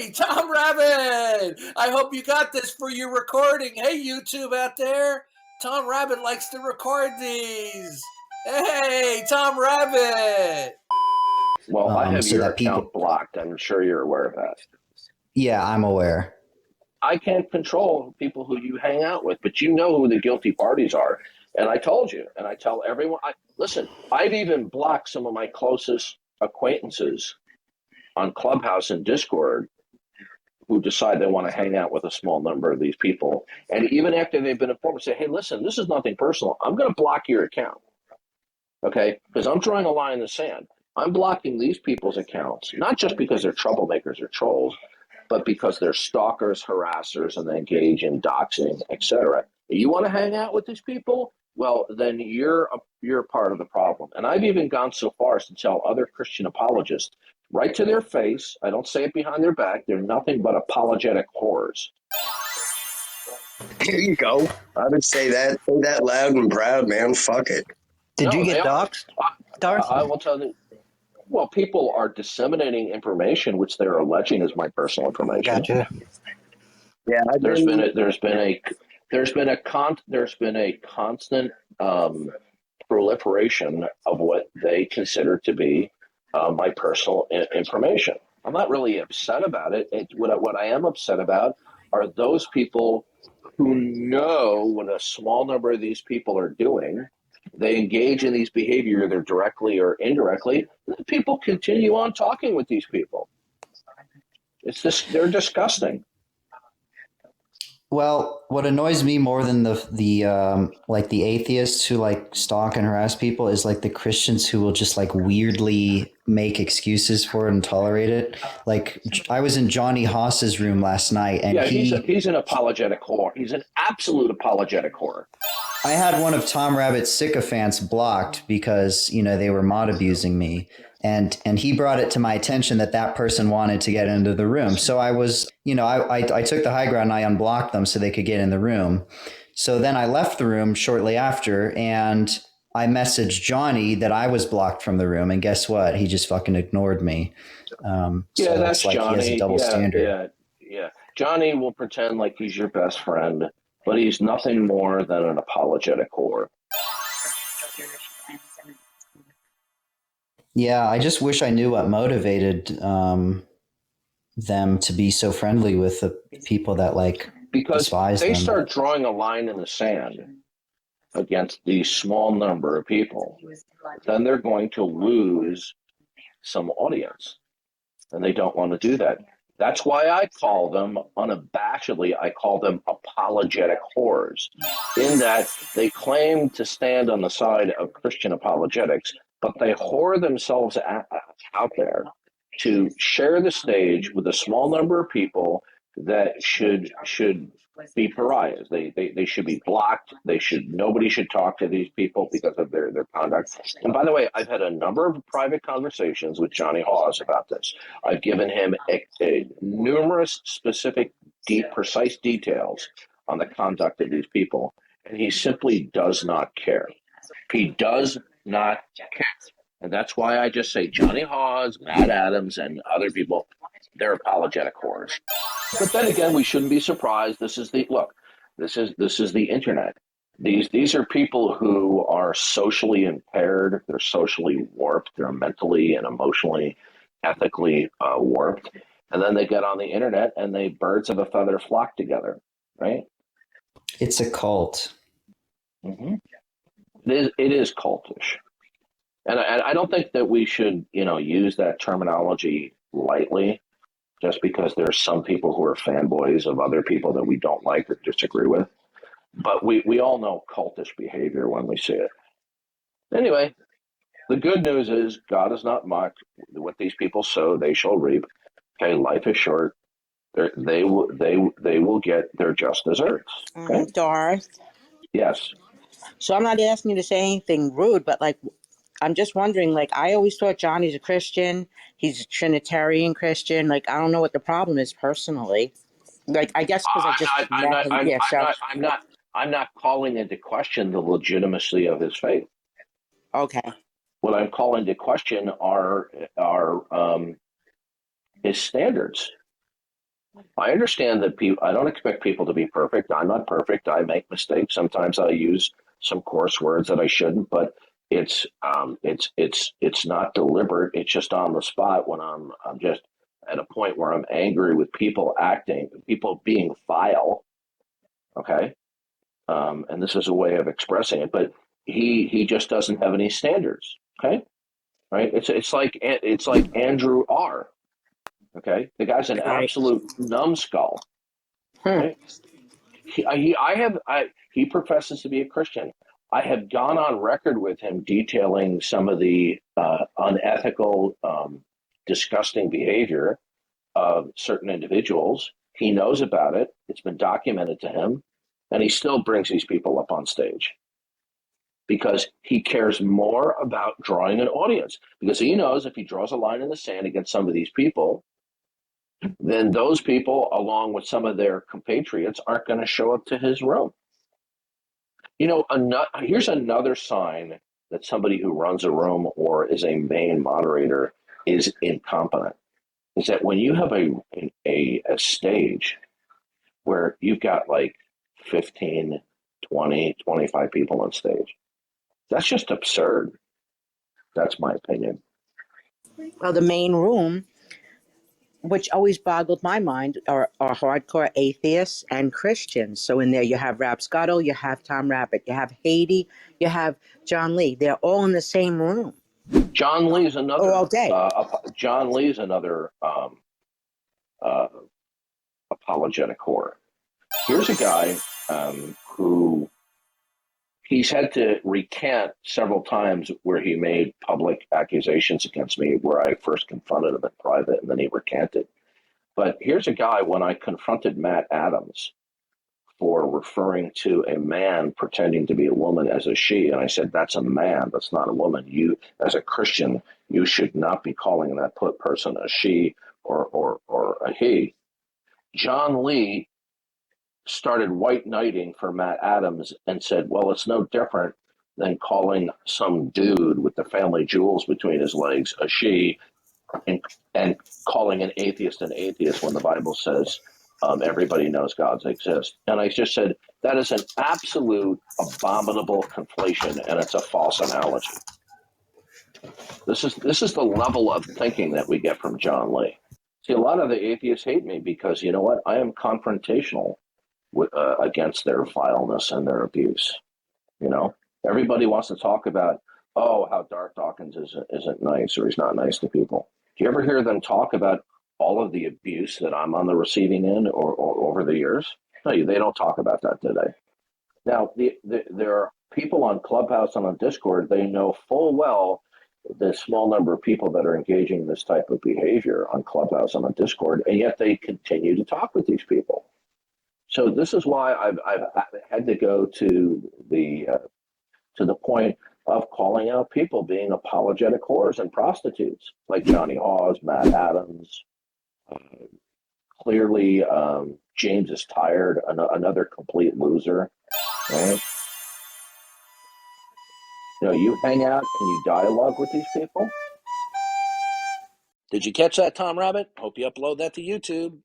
Hey, Tom Rabbit! I hope you got this for your recording. Hey, YouTube out there. Tom Rabbit likes to record these. Hey, Tom Rabbit! Well, I have so your that people, account blocked. I'm sure you're aware of that. yeah, I'm aware. I can't control people who you hang out with, but you know who the guilty parties are. And I told you, and I tell everyone. Listen, I've even blocked some of my closest acquaintances on Clubhouse and Discord who decide they want to hang out with a small number of these people. And even after they've been informed, say, hey, listen, this is nothing personal. I'm going to block your account. Okay? Because I'm drawing a line in the sand. I'm blocking these people's accounts, not just because they're troublemakers or trolls, but because they're stalkers, harassers, and they engage in doxing, etc. You want to hang out with these people? Well, then you're part of the problem. And I've even gone so far as to tell other Christian apologists right to their face, I don't say it behind their back, they're nothing but apologetic whores. Here you go. I would say that loud and proud, man. Fuck it. Did No, you they get are. doxxed, Darth? I will tell you. Well, people are disseminating information which they're alleging is my personal information. Gotcha. Yeah, There's been a constant proliferation of what they consider to be my personal information. I'm not really upset about it. What I am upset about are those people who know what a small number of these people are doing. They engage in these behavior either directly or indirectly. People continue on talking with these people. It's just they're disgusting. Well, what annoys me more than the like the atheists who like stalk and harass people is like the Christians who will just like weirdly make excuses for it and tolerate it. Like I was in Johnny Haas's room last night, and Yeah, he's an apologetic whore. He's an absolute apologetic whore. I had one of Tom Rabbit's sycophants blocked because, they were mod abusing me. And he brought it to my attention that person wanted to get into the room. So I was, I took the high ground and I unblocked them so they could get in the room. So then I left the room shortly after and I messaged Johnny that I was blocked from the room. And guess what? He just fucking ignored me. Yeah, so that's it's like Johnny. He has a double standard. Yeah. Johnny will pretend like he's your best friend, but he's nothing more than an apologetic whore. Yeah, I just wish I knew what motivated them to be so friendly with the people that because despise they them. start drawing a line in the sand against the small number of people, then they're going to lose some audience, and they don't want to do that. That's why I call them unabashedly, I call them apologetic whores, in that they claim to stand on the side of Christian apologetics, but they whore themselves out there to share the stage with a small number of people that should be pariahs. They should be blocked. Nobody should talk to these people because of their conduct. And by the way, I've had a number of private conversations with Johnny Hawes about this. I've given him numerous specific, precise details on the conduct of these people, and he simply does not care. He does not care. And that's why I just say Johnny Hawes, Matt Adams, and other people, they're apologetic whores. But then again, we shouldn't be surprised. This is the internet. These are people who are socially impaired. They're socially warped. They're mentally and emotionally, ethically warped. And then they get on the internet and they birds of a feather flock together, right? It's a cult. Mm-hmm. It is cultish. And I don't think that we should, use that terminology lightly, just because there's some people who are fanboys of other people that we don't like or disagree with. But we all know cultish behavior when we see it. Anyway, the good news is God is not mocked. What these people sow, they shall reap. Okay, life is short. They will get their just desserts. Okay? Darth. Yes. So I'm not asking you to say anything rude, but I'm just wondering, I always thought Johnny's a Christian. He's a Trinitarian Christian. I don't know what the problem is personally. I guess because I just met him. Yeah, I'm not calling into question the legitimacy of his faith. Okay. What I'm calling into question are his standards. I understand that people. I don't expect people to be perfect. I'm not perfect. I make mistakes. Sometimes I use some coarse words that I shouldn't, but it's not deliberate. It's just on the spot when I'm just at a point where I'm angry with people being vile. Okay, and this is a way of expressing it, but he just doesn't have any standards. Okay, right? It's like Andrew R. Okay, the guy's an Right. absolute numbskull. Hmm. Right? He professes to be a Christian. I have gone on record with him detailing some of the unethical, disgusting behavior of certain individuals. He knows about it. It's been documented to him, and he still brings these people up on stage because he cares more about drawing an audience. Because he knows if he draws a line in the sand against some of these people, then those people, along with some of their compatriots, aren't going to show up to his room. Here's another sign that somebody who runs a room or is a main moderator is incompetent. Is that when you have a stage where you've got like 15, 20, 25 people on stage, that's just absurd. That's my opinion. Well, the main room, which always boggled my mind, are hardcore atheists and Christians. So in there you have Rapscuttle, you have Tom Rabbit, you have Haiti, you have John Lee. They're all in the same room John Lee's another. all day. John Lee's another uh, apologetic whore. Here's a guy who he's had to recant several times where he made public accusations against me where I first confronted him in private and then he recanted. But here's a guy when I confronted Matt Adams for referring to a man pretending to be a woman as a she, and I said, that's a man, that's not a woman. You, as a Christian, you should not be calling that person a she or a he. John Lee started white knighting for Matt Adams and said, well, it's no different than calling some dude with the family jewels between his legs a she and calling an atheist when the Bible says everybody knows gods exist. And I just said, that is an absolute abominable conflation and it's a false analogy. This is the level of thinking that we get from John Lee. See, a lot of the atheists hate me because you know what? I am confrontational against their vileness and their abuse. You know, everybody wants to talk about, oh, how Darth Dawkins isn't nice or he's not nice to people. Do you ever hear them talk about all of the abuse that I'm on the receiving end or over the years? No, they don't talk about that today. Now, there are people on Clubhouse and on Discord, they know full well the small number of people that are engaging in this type of behavior on Clubhouse and on Discord, and yet they continue to talk with these people. So this is why I've had to go to the point of calling out people being apologetic whores and prostitutes, like Johnny Hawes, Matt Adams. Clearly, James is tired, another complete loser. Right? You hang out and you dialogue with these people. Did you catch that, Tom Rabbit? Hope you upload that to YouTube.